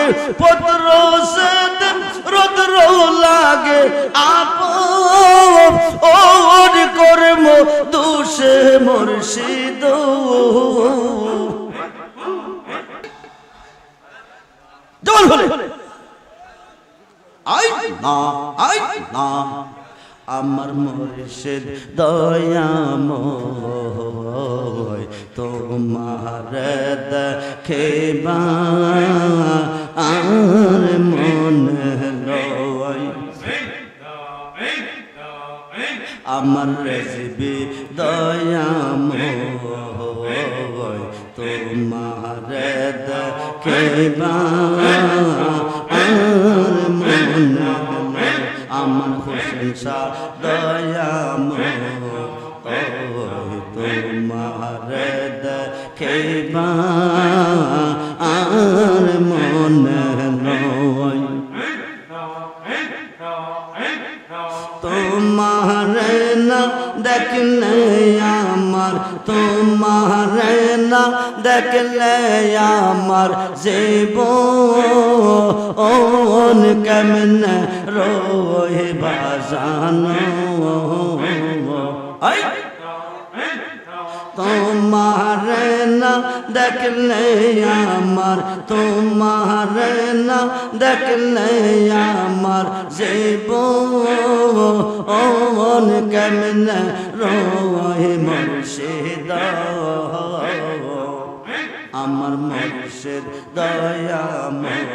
লাগে পত্র সেদিন রুদ্র লাগে আপন ওর কর্ম দোষে মুর্শিদ জবান খুলে আই না আমার মুর্শিদ দয়াময় তোমার দেখিবা আর মনে লয় আমার রেসিবি দয়াময় তোমার দেখিবা আর মনে আমার হোসেন শাহ দয়াময় তোমার দেখিবা আর মনে লয় তোমার না দেখলে আমার তোমার না দেখলে আমার জীবন কেমনে রহিবা জানো তোমার না দেখলে আমার তোমার না দেখলে আমার জীবন কেমনে রহে মুর্শিদ আমার মুর্শিদ দয়াময়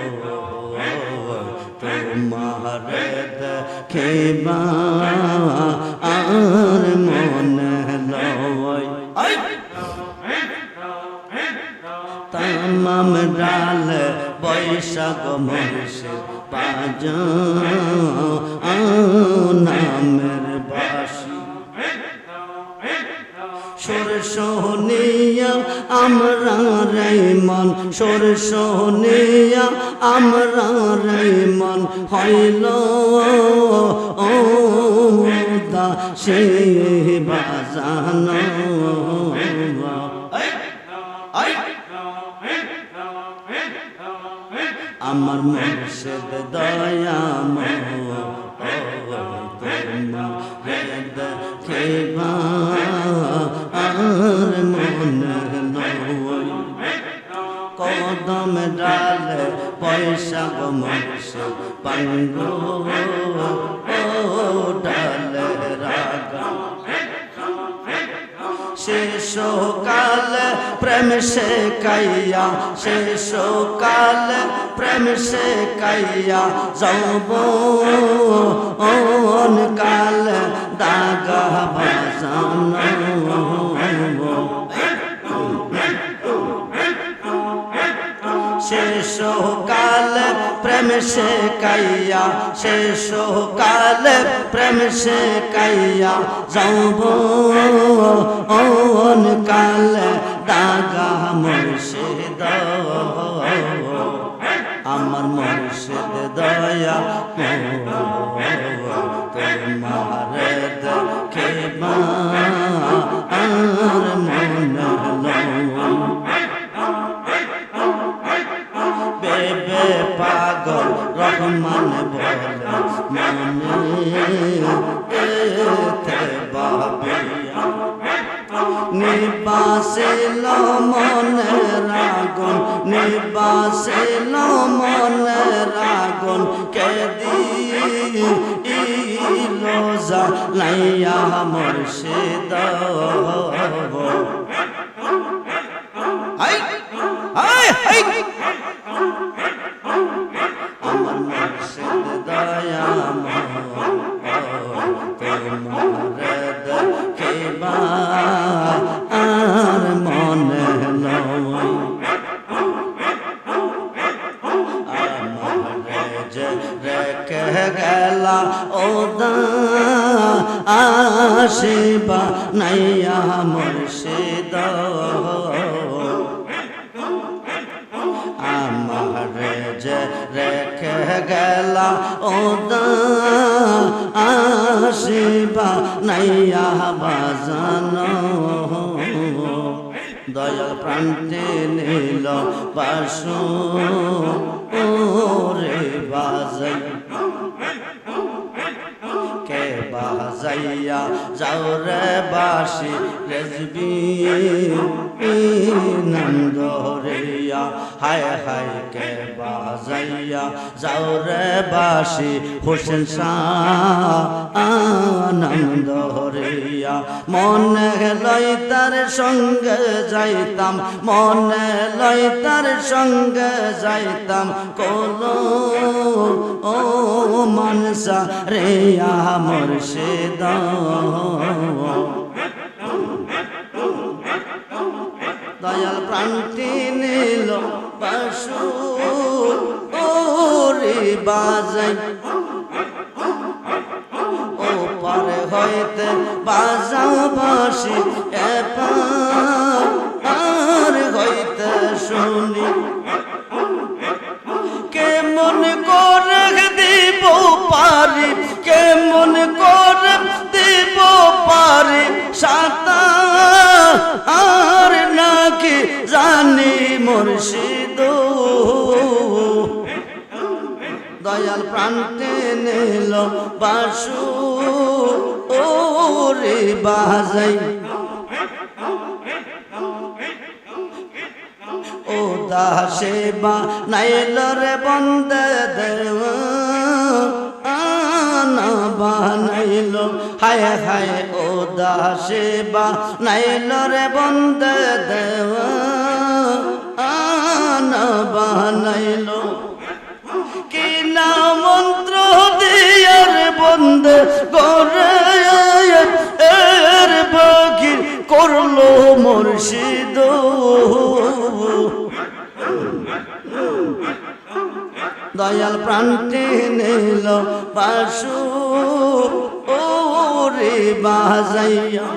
তোমার দেখিবা আর মনে লয় তামাম ডাল বৈশাখ মুর্শিদ বাজা নামের বাসি সুর সোনিয়া আমরা রেমন সুর সোনিয়া আমরা রেমন হইল দা সে বাজানো আমার মুর্শিদ দয়াময় তোমার দেখিবা আর মনে লয় কদম ডালে বৈশাখ মুর্শিদ পাঙ্গো ডালে রাগা শেষকাল প্রেম সে কাইয়া শেষকাল প্রেম সে কাইয়া যৌবন কাল দাগা বাজানো শেষকাল প্রেম সে কাইয়া শেষকাল প্রেম সে কাইয়া যৌবন কাল দাগা মুর্শিদ আমার মুর্শিদ দয়া তোমার দেখিবা আর মনে বেবে পাগল রহমান বলে মনে ভাবিয়া নিবাসিল মনের আগুন নিবাসিল মনের আগুন কে দিল জ্বালাইয়া মুর্শিদ আমার মুর্শিদ দয়াময় তোমার দেখিবা আর মনে লয় আমার যে রেখে গেলা ওদা আসিবা নাইয়া মুর্শিদ আমার যে রেখে গেলা ওদা আসিবা নাইয়া বাজানো দয়াল প্রান্তে নীল বাসু রে বাজাই কে বাজাইয়া যাও রে বাসি রেজবি নন্দরিয়া হায় হায় কে বাজাইয়া যাও রে বাসি হোসেন শাহ আনন্দরিয়া মনে লই তার সঙ্গে যাইতাম মনে লই তার সঙ্গে যাইতাম কোলো ও মানসা রে মুর্শিদ দয়াল প্রান্তি নীল বাসু রে বাজাই ও পারে হইতে বাজাও বাসি এপার হইতে শুনি কেমন করে দিব পারি কেমন করে দিব পারি সাঁতার নাকি জানি মুর্শিদ দয়াল প্রান্তে নীল বাসু রে বাজাই ও দাসে বা নাইল রে বন্দে দেব আনা বানাইল হায় হায় ও দাসে বা নাইল রে বন্দে দেব আনা বানাইল কি না মন্ত্র দিয়ার বন্দে করে এর বগির করলো মুর্শিদ দয়াল প্রান্তে নীল বাসু রে বাজাইয়া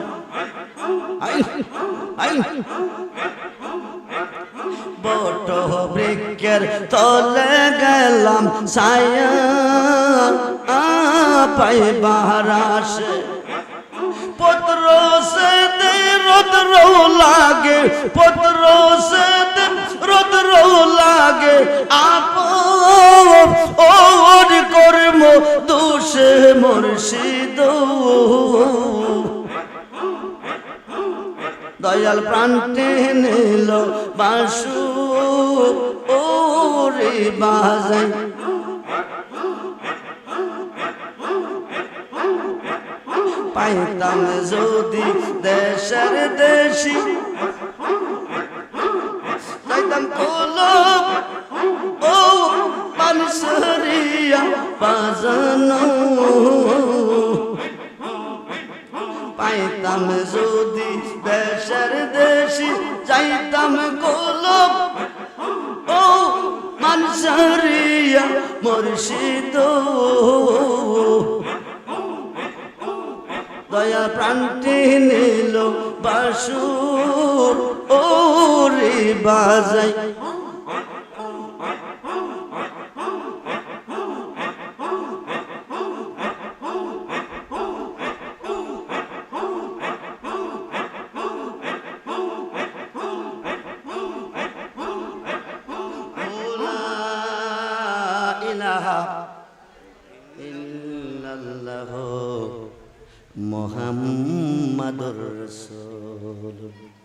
বট বৃক্ষের তলে গেলাম ছায়া পাইবার আসে পত্র সে দে রোদ্র লাগে পত্র সে দে রোদ্র লাগে ওর কর্ম দোষে মুর্শিদ দয়াল প্রান্তে নীল বাসু রে বাজাই পাইতাম যদি দেশের দেশি যাইতাম কলম ও পানসরিয়া বাজানো পাইতাম যদি দেশের দেশি যাইতাম কলম ও পানসরিয়া মুর্শিদ দয়া প্রান্তি নীল বাসু রে বাজাই ইল্লাল্লাহু মুহাম্মাদুর রাসূলুল্লাহ